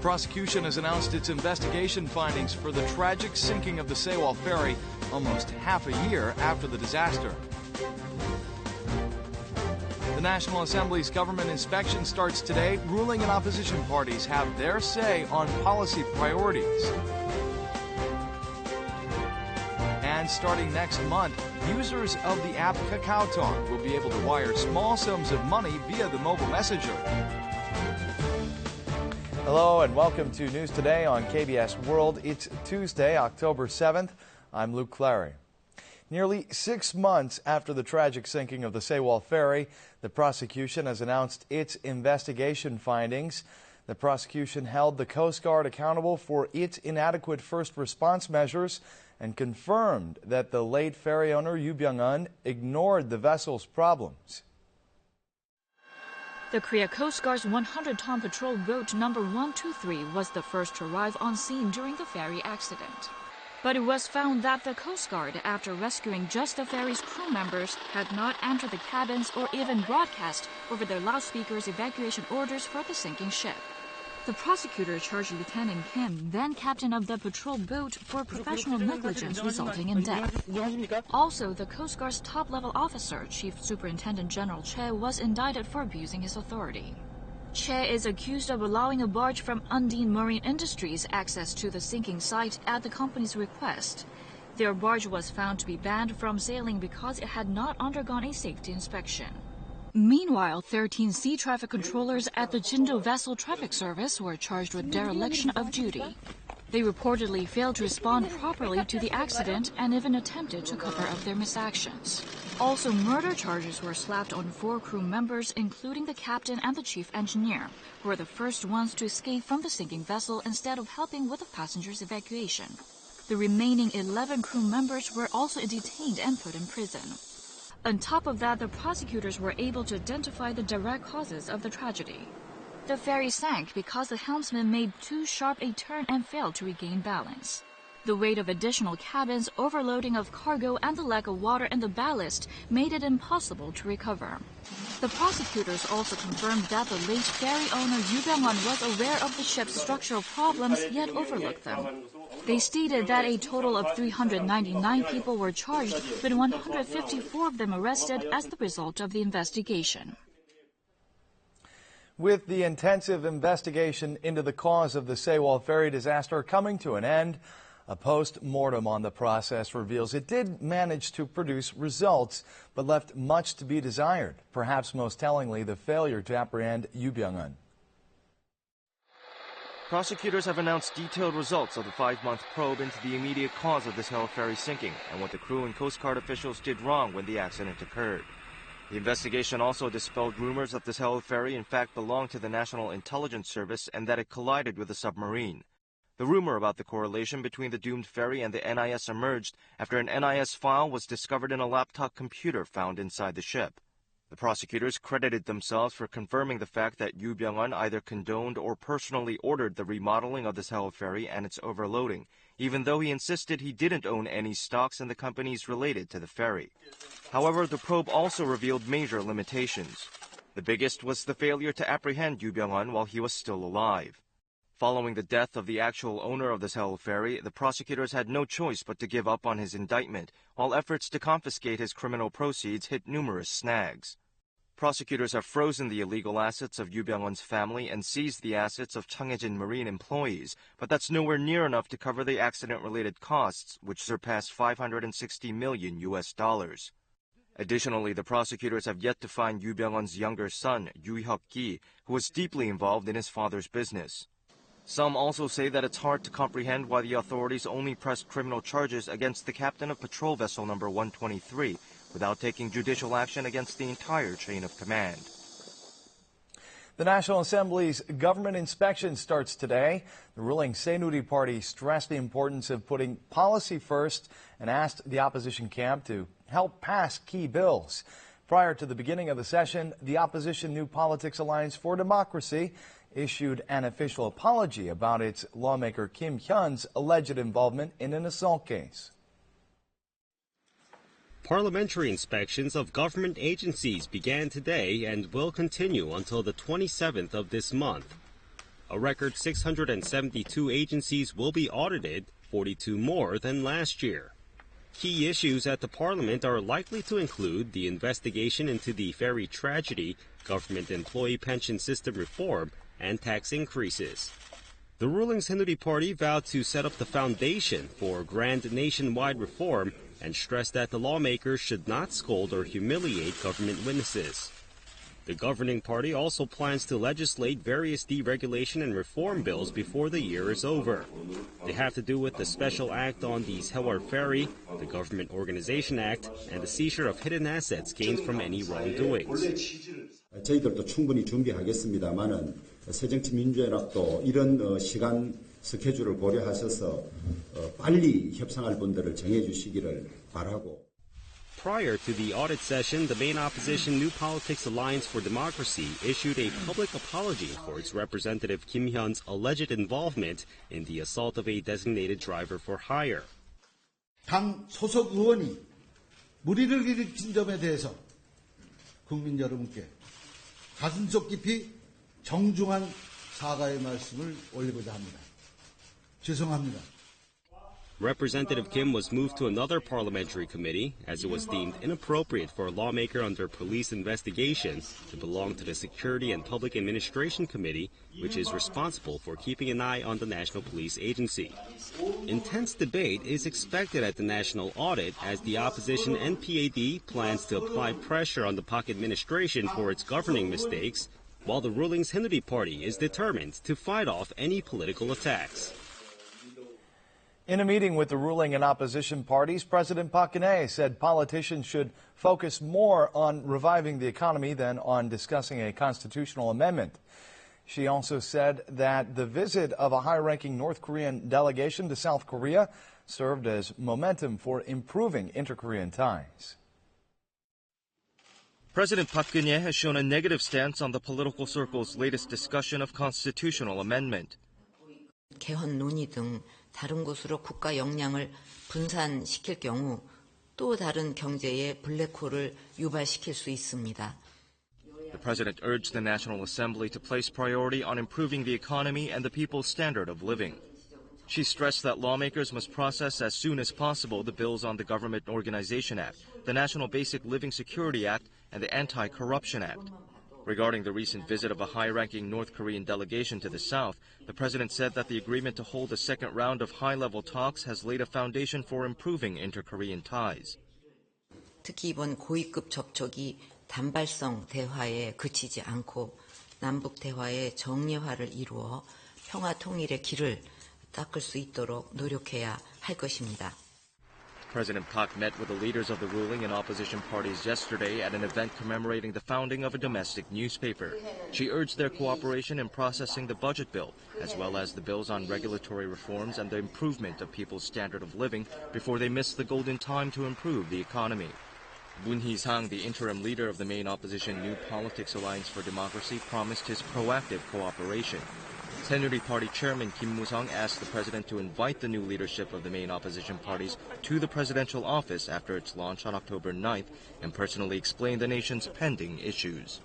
prosecution has announced its investigation findings for the tragic sinking of the Sewol ferry almost half a year after the disaster. The National Assembly's government inspection starts today, ruling and opposition parties have their say on policy priorities. And starting next month, users of the app KakaoTalk will be able to wire small sums of money via the mobile messenger. Hello and welcome to News Today on KBS World. It's Tuesday, October 7th. I'm Luke Clary. Nearly 6 months after the tragic sinking of the Sewol ferry, the prosecution has announced its investigation findings. The prosecution held the Coast Guard accountable for its inadequate first response measures and confirmed that the late ferry owner Yoo Byung-eon ignored the vessel's problems. The Korea Coast Guard's 100-ton patrol boat number 123 was the first to arrive on scene during the ferry accident. But it was found that the Coast Guard, after rescuing just the ferry's crew members, had not entered the cabins or even broadcast over their loudspeakers evacuation orders for the sinking ship. The prosecutor charged Lieutenant Kim, then captain of the patrol boat, for professional negligence resulting in death. Also, the Coast Guard's top-level officer, Chief Superintendent General Choi, was indicted for abusing his authority. Choi is accused of allowing a barge from Undine Marine Industries access to the sinking site at the company's request. Their barge was found to be banned from sailing because it had not undergone a safety inspection. Meanwhile, 13 sea traffic controllers at the Jindo Vessel Traffic Service were charged with dereliction of duty. They reportedly failed to respond properly to the accident and even attempted to cover up their misactions. Also, murder charges were slapped on 4 crew members, including the captain and the chief engineer, who were the first ones to escape from the sinking vessel instead of helping with the passengers' evacuation. The remaining 11 crew members were also detained and put in prison. On top of that, the prosecutors were able to identify the direct causes of the tragedy. The ferry sank because the helmsman made too sharp a turn and failed to regain balance. The weight of additional cabins, overloading of cargo, and the lack of water in the ballast made it impossible to recover. The prosecutors also confirmed that the late ferry owner Yoo Byung-eon was aware of the ship's structural problems, yet overlooked them. They stated that a total of 399 people were charged, with 154 of them arrested as the result of the investigation. With the intensive investigation into the cause of the Sewol ferry disaster coming to an end, a post-mortem on the process reveals it did manage to produce results, but left much to be desired. Perhaps most tellingly, the failure to apprehend Yoo Byung-eon. Prosecutors have announced detailed results of the 5-month probe into the immediate cause of the Sewol ferry sinking and what the crew and Coast Guard officials did wrong when the accident occurred. The investigation also dispelled rumors that the Sewol ferry in fact belonged to the National Intelligence Service and that it collided with a submarine. The rumor about the correlation between the doomed ferry and the NIS emerged after an NIS file was discovered in a laptop computer found inside the ship. The prosecutors credited themselves for confirming the fact that Yoo Byung-eon either condoned or personally ordered the remodeling of the Sewol ferry and its overloading, even though he insisted he didn't own any stocks in the companies related to the ferry. However, the probe also revealed major limitations. The biggest was the failure to apprehend Yoo Byung-eon while he was still alive. Following the death of the actual owner of the Sewol ferry, the prosecutors had no choice but to give up on his indictment, while efforts to confiscate his criminal proceeds hit numerous snags. Prosecutors have frozen the illegal assets of Yoo Byung-eon's family and seized the assets of Undine Marine employees, but that's nowhere near enough to cover the accident-related costs, which surpassed $560 million. Additionally, the prosecutors have yet to find Yoo Byung-eon's younger son, Yoo Hyuk-ki, who was deeply involved in his father's business. Some also say that it's hard to comprehend why the authorities only pressed criminal charges against the captain of patrol vessel number 123 without taking judicial action against the entire chain of command. The National Assembly's government inspection starts today. The ruling Saenuri party stressed the importance of putting policy first and asked the opposition camp to help pass key bills. Prior to the beginning of the session, the opposition New Politics Alliance for Democracy issued an official apology about its lawmaker Kim Hyun's alleged involvement in an assault case. Parliamentary inspections of government agencies began today and will continue until the 27th of this month. A record 672 agencies will be audited, 42 more than last year. Key issues at the Parliament are likely to include the investigation into the ferry tragedy, government employee pension system reform, and tax increases. The ruling Saenuri Party vowed to set up the foundation for grand nationwide reform and stressed that the lawmakers should not scold or humiliate government witnesses. The governing party also plans to legislate various deregulation and reform bills before the year is over. They have to do with the Special Act on the Sewol ferry, the Government Organization Act, and the seizure of hidden assets gained from any wrongdoings. 저희들도 충분히 준비하겠습니다만은 새정치민주연합도 이런 시간 스케줄을 고려하셔서 빨리 협상할 분들을 정해 주시기를 바라고. Prior to the audit session, the main opposition New Politics Alliance for Democracy issued a public apology for its representative Kim Hyun's alleged involvement in the assault of a designated driver for hire. 당 소속 의원이 무리를 일으킨 점에 대해서 국민 여러분께 가슴속 깊이 정중한 사과의 말씀을 올리고자 합니다. 죄송합니다. Representative Kim was moved to another parliamentary committee as it was deemed inappropriate for a lawmaker under police investigation to belong to the Security and Public Administration Committee, which is responsible for keeping an eye on the National Police Agency. Intense debate is expected at the national audit as the opposition NPAD plans to apply pressure on the Park administration for its governing mistakes, while the ruling Saenuri Party is determined to fight off any political attacks. In a meeting with the ruling and opposition parties, President Park Geun-hye said politicians should focus more on reviving the economy than on discussing a constitutional amendment. She also said that the visit of a high-ranking North Korean delegation to South Korea served as momentum for improving inter-Korean ties. President Park Geun-hye has shown a negative stance on the political circle's latest discussion of constitutional amendment. 개헌 논의 등 다른 곳으로 국가 역량을 분산시킬 경우 또 다른 경제의 블랙홀을 유발시킬 수 있습니다. The president urged the National Assembly to place priority on improving the economy and the people's standard of living. She stressed that lawmakers must process as soon as possible the bills on the Government Organization Act, the National Basic Living Security Act, and the Anti-Corruption Act. Regarding the recent visit of a high-ranking North Korean delegation to the South, the president said that the agreement to hold a second round of high-level talks has laid a foundation for improving inter-Korean ties. 특히 이번 고위급 접촉이 단발성 대화에 그치지 않고 남북 대화의 정례화를 이루어 평화 통일의 길을 닦을 수 있도록 노력해야 할 것입니다. President Park met with the leaders of the ruling and opposition parties yesterday at an event commemorating the founding of a domestic newspaper. She urged their cooperation in processing the budget bill, as well as the bills on regulatory reforms and the improvement of people's standard of living before they miss the golden time to improve the economy. Moon Hee-sang, the interim leader of the main opposition New Politics Alliance for Democracy, promised his proactive cooperation. Saenuri Party Chairman Kim Moo-sung asked the president to invite the new leadership of the main opposition parties to the presidential office after its launch on October 9th and personally explain the nation's pending issues.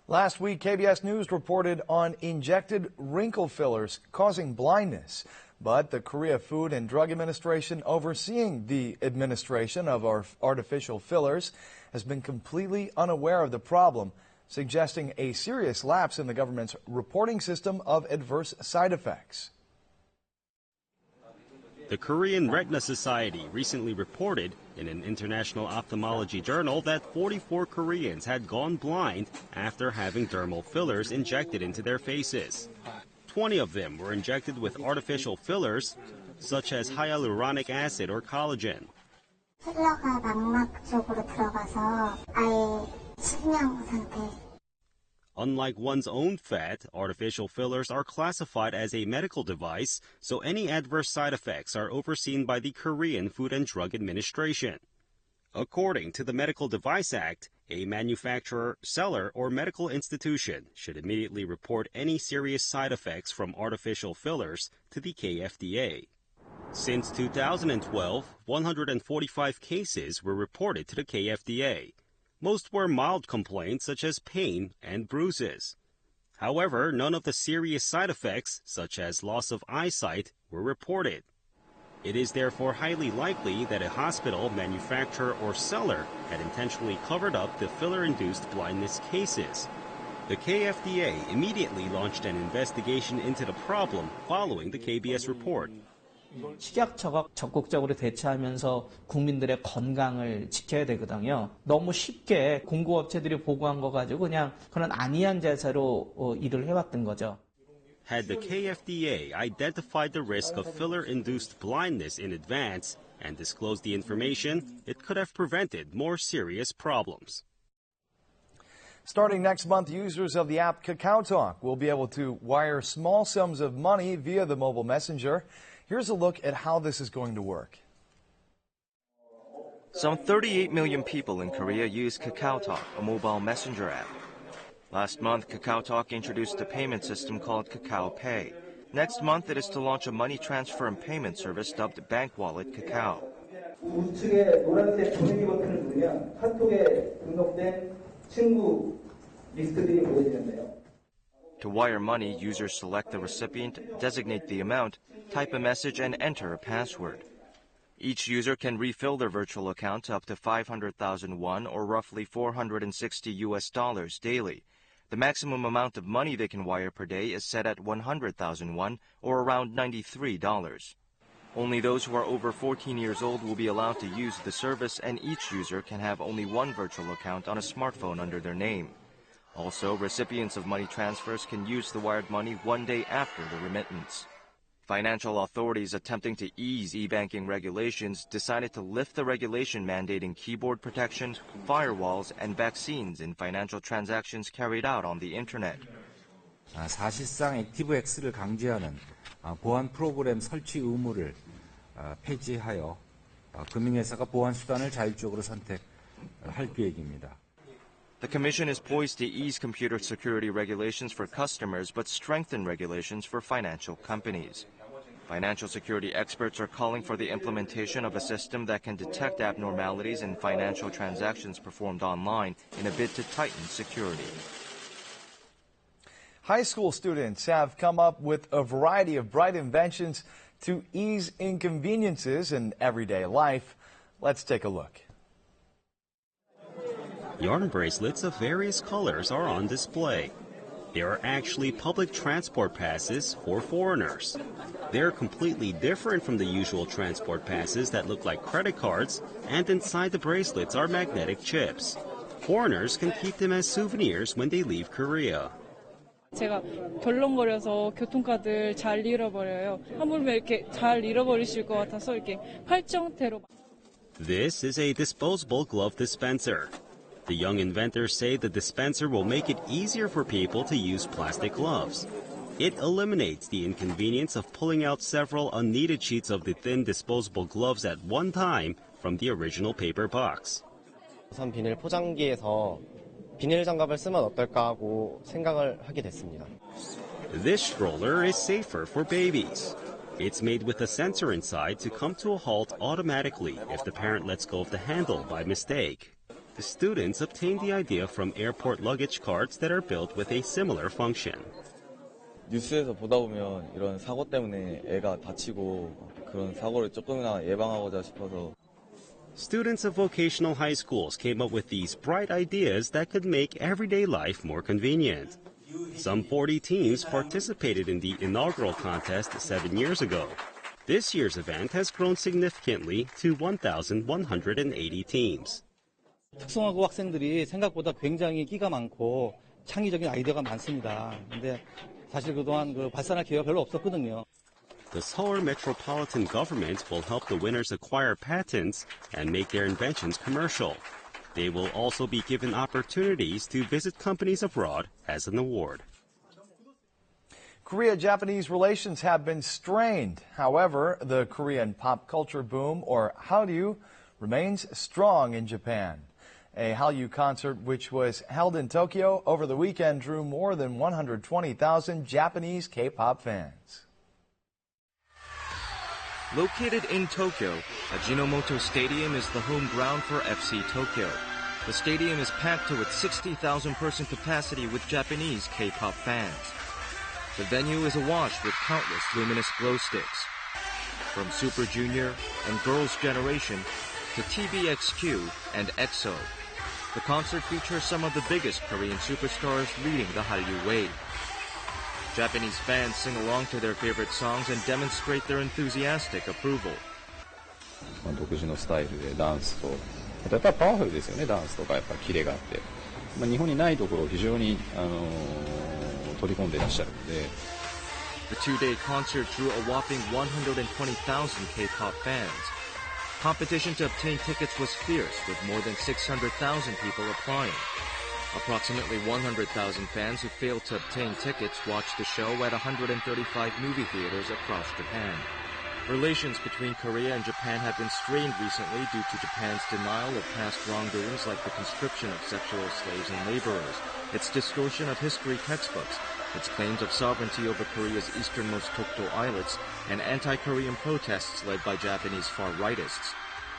Last week, KBS News reported on injected wrinkle fillers causing blindness. But the Korea Food and Drug Administration overseeing the administration of our artificial fillers has been completely unaware of the problem, suggesting a serious lapse in the government's reporting system of adverse side effects. The Korean Retina Society recently reported in an international ophthalmology journal that 44 Koreans had gone blind after having dermal fillers injected into their faces. 20 of them were injected with artificial fillers, such as hyaluronic acid or collagen. 필러가 망막 쪽으로 들어가서 아예 실명 상태. Unlike one's own fat, artificial fillers are classified as a medical device, so any adverse side effects are overseen by the Korean Food and Drug Administration. According to the Medical Device Act, a manufacturer, seller, or medical institution should immediately report any serious side effects from artificial fillers to the KFDA. Since 2012, 145 cases were reported to the KFDA. Most were mild complaints such as pain and bruises. However, none of the serious side effects, such as loss of eyesight, were reported. It is therefore highly likely that a hospital, manufacturer, or seller had intentionally covered up the filler-induced blindness cases. The KFDA immediately launched an investigation into the problem following the KBS report. 식약처가 적극적으로 대처하면서 국민들의 건강을 지켜야 되거든요. 너무 쉽게 공급업체들이 보고한 거 가지고 그런 안이한 자세로 일을 해왔던 거죠. Had the KFDA identified the risk of filler-induced blindness in advance and disclosed the information, it could have prevented more serious problems. Starting next month, users of the app KakaoTalk will be able to wire small sums of money via the mobile messenger. Here's a look at how this is going to work. Some 38 million people in Korea use KakaoTalk, a mobile messenger app. Last month, KakaoTalk introduced a payment system called Kakao Pay. Next month, it is to launch a money transfer and payment service dubbed Bank Wallet Kakao. 우측에 노란색 조명기 버튼을 누르면 카톡에 등록된 친구 리스트들이 보여지는데요. To wire money, users select the recipient, designate the amount, type a message, and enter a password. Each user can refill their virtual account to up to 500,000 won, or roughly $460 daily. The maximum amount of money they can wire per day is set at 100,000 won, or around $93. Only those who are over 14 years old will be allowed to use the service, and each user can have only one virtual account on a smartphone under their name. Also, recipients of money transfers can use the wired money one day after the remittance. Financial authorities attempting to ease e-banking regulations decided to lift the regulation mandating keyboard protection, firewalls, and vaccines in financial transactions carried out on the internet. 사실상 액티브X를 강제하는 보안 프로그램 설치 의무를 폐지하여 금융회사가 보안 수단을 자율적으로 선택할 계획입니다. The Commission is poised to ease computer security regulations for customers but strengthen regulations for financial companies. Financial security experts are calling for the implementation of a system that can detect abnormalities in financial transactions performed online in a bid to tighten security. High school students have come up with a variety of bright inventions to ease inconveniences in everyday life. Let's take a look. Yarn bracelets of various colors are on display. They are actually public transport passes for foreigners. They're completely different from the usual transport passes that look like credit cards, and inside the bracelets are magnetic chips. Foreigners can keep them as souvenirs when they leave Korea. 제가 덜렁거려서 교통카드를 잘 잃어버려요. 하물며 이렇게 잘 잃어버리실 것 같아서 이렇게 팔정태로. This is a disposable glove dispenser. The young inventors say the dispenser will make it easier for people to use plastic gloves. It eliminates the inconvenience of pulling out several unneeded sheets of the thin disposable gloves at one time from the original paper box. 우선 비닐 포장기에서 비닐 장갑을 쓰면 어떨까 하고 생각을 하게 됐습니다. This stroller is safer for babies. It's made with a sensor inside to come to a halt automatically if the parent lets go of the handle by mistake. The students obtained the idea from airport luggage carts that are built with a similar function. 뉴스에서 보다 보면 이런 사고 때문에 애가 다치고 그런 사고를 조금이나 예방하고자 싶어서. Students of vocational high schools came up with these bright ideas that could make everyday life more convenient. Some 40 teams participated in the inaugural contest 7 years ago. This year's event has grown significantly to 1,180 teams. 특성화고 학생들이 생각보다 굉장히 끼가 많고 창의적인 아이디어가 많습니다. 근데 사실 그동안 발산할 기회가 별로 없었거든요. The Seoul metropolitan government will help the winners acquire patents and make their inventions commercial. They will also be given opportunities to visit companies abroad as an award. Korea-Japanese relations have been strained. However, the Korean pop culture boom, or Hallyu, remains strong in Japan. A Hallyu concert which was held in Tokyo over the weekend drew more than 120,000 Japanese K-pop fans. Located in Tokyo, Ajinomoto Stadium is the home ground for FC Tokyo. The stadium is packed to its 60,000-person capacity with Japanese K-pop fans. The venue is awash with countless luminous glow sticks. From Super Junior and Girls' Generation to TVXQ and EXO, the concert features some of the biggest Korean superstars leading the Hallyu wave. Japanese fans sing along to their favorite songs and demonstrate their enthusiastic approval. 独自のスタイルでダンスと、やっぱりパワフルですよね、ダンスとかやっぱキレがあって、日本にないところを非常に取り込んでいらっしゃるので。The two-day concert drew a whopping 120,000 K-pop fans. Competition to obtain tickets was fierce, with more than 600,000 people applying. Approximately 100,000 fans who failed to obtain tickets watched the show at 135 movie theaters across Japan. Relations between Korea and Japan have been strained recently due to Japan's denial of past wrongdoings like the conscription of sexual slaves and laborers, its distortion of history textbooks, its claims of sovereignty over Korea's easternmost Dokdo Islets, and anti-Korean protests led by Japanese far-rightists.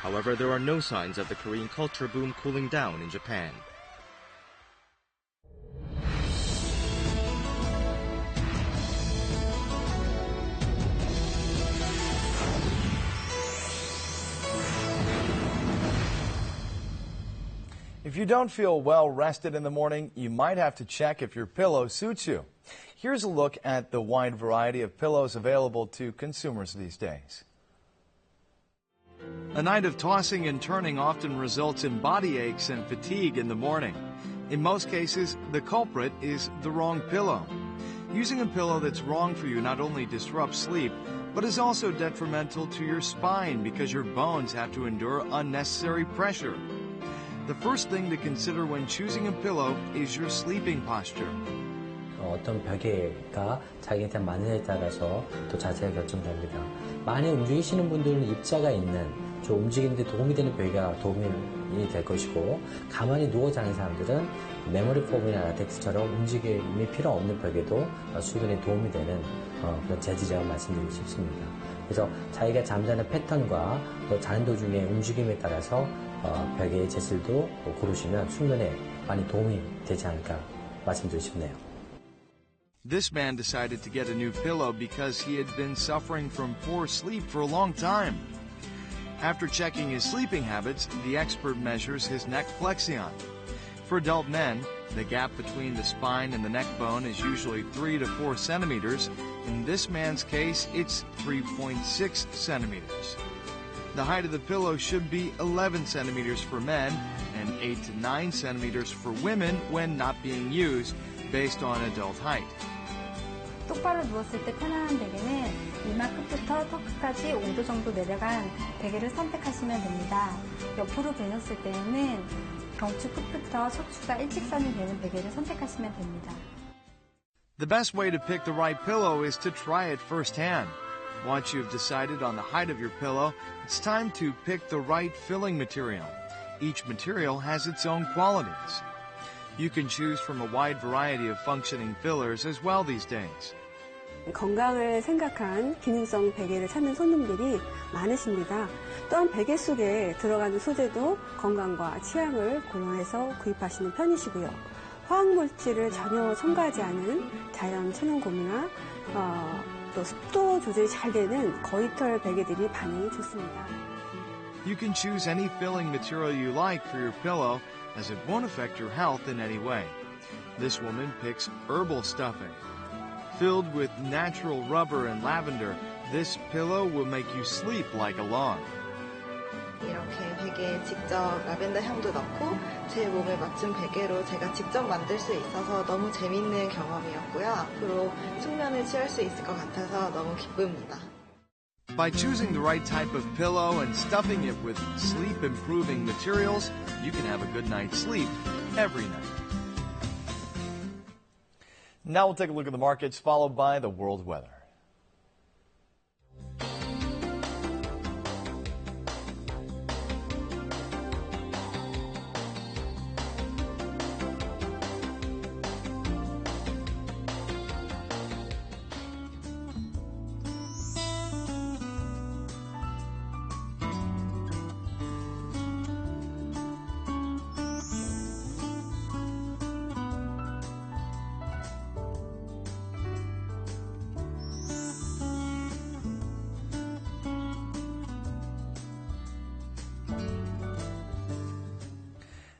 However, there are no signs of the Korean culture boom cooling down in Japan. If you don't feel well rested in the morning, you might have to check if your pillow suits you. Here's a look at the wide variety of pillows available to consumers these days. A night of tossing and turning often results in body aches and fatigue in the morning. In most cases, the culprit is the wrong pillow. Using a pillow that's wrong for you not only disrupts sleep, but is also detrimental to your spine because your bones have to endure unnecessary pressure. The first thing to consider when choosing a pillow is your sleeping posture. 어떤 벽에가 자기한테 맞느냐에 따라서 또 자세가 결정됩니다. 많이 움직이시는 분들은 입자가 있는 좀 움직이는데 도움이 되는 벽이 도움이 될 것이고, 가만히 누워 자는 사람들은 메모리 폼이나 라텍스처럼 움직임이 필요 없는 벽에도 수면에 도움이 되는 그런 재질이라고 말씀드리고 싶습니다. 그래서 자기가 잠자는 패턴과 또 자는 도중에 움직임에 따라서 벽의 재질도 고르시면 수면에 많이 도움이 되지 않을까 말씀드리고 싶네요. This man decided to get a new pillow because he had been suffering from poor sleep for a long time. After checking his sleeping habits, the expert measures his neck flexion. For adult men, the gap between the spine and the neck bone is usually 3 to 4 centimeters. In this man's case, it's 3.6 centimeters. The height of the pillow should be 11 centimeters for men and 8 to 9 centimeters for women when not being used, based on adult height. 똑바로 누웠을 때 편안한 베개는 이마 끝부터 턱 끝까지 5도 정도 내려간 베개를 선택하시면 됩니다. 옆으로 베눴을 때에는 경추 끝부터 척추가 일직선이 되는 베개를 선택하시면 됩니다. The best way to pick the right pillow is to try it firsthand. Once you've decided on the height of your pillow, it's time to pick the right filling material. Each material has its own qualities. You can choose from a wide variety of functioning fillers as well these days. 건강을 생각한 기능성 베개를 찾는 손님들이 많으십니다. 또한 베개 속에 들어가는 소재도 건강과 취향을 고려해서 구입하시는 편이시고요. 화학물질을 전혀 첨가하지 않은 자연 천연 고무나 또 습도 조절이 잘 되는 거위털 베개들이 반응이 좋습니다. You can choose any filling material you like for your pillow, as it won't affect your health in any way. This woman picks herbal stuffing. Filled with natural rubber and lavender, this pillow will make you sleep like a log. 이렇게 베개에 직접 라벤더 향도 넣고 제 몸에 맞춘 베개로 제가 직접 만들 수 있어서 너무 재밌는 경험이었고요. 앞으로 숙면을 취할 수 있을 것 같아서 너무 기쁩니다. By choosing the right type of pillow and stuffing it with sleep-improving materials, you can have a good night's sleep every night. Now we'll take a look at the markets, followed by the world weather.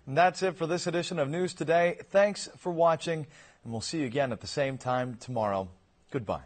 And that's it for this edition of News Today. Thanks for watching, and we'll see you again at the same time tomorrow. Goodbye.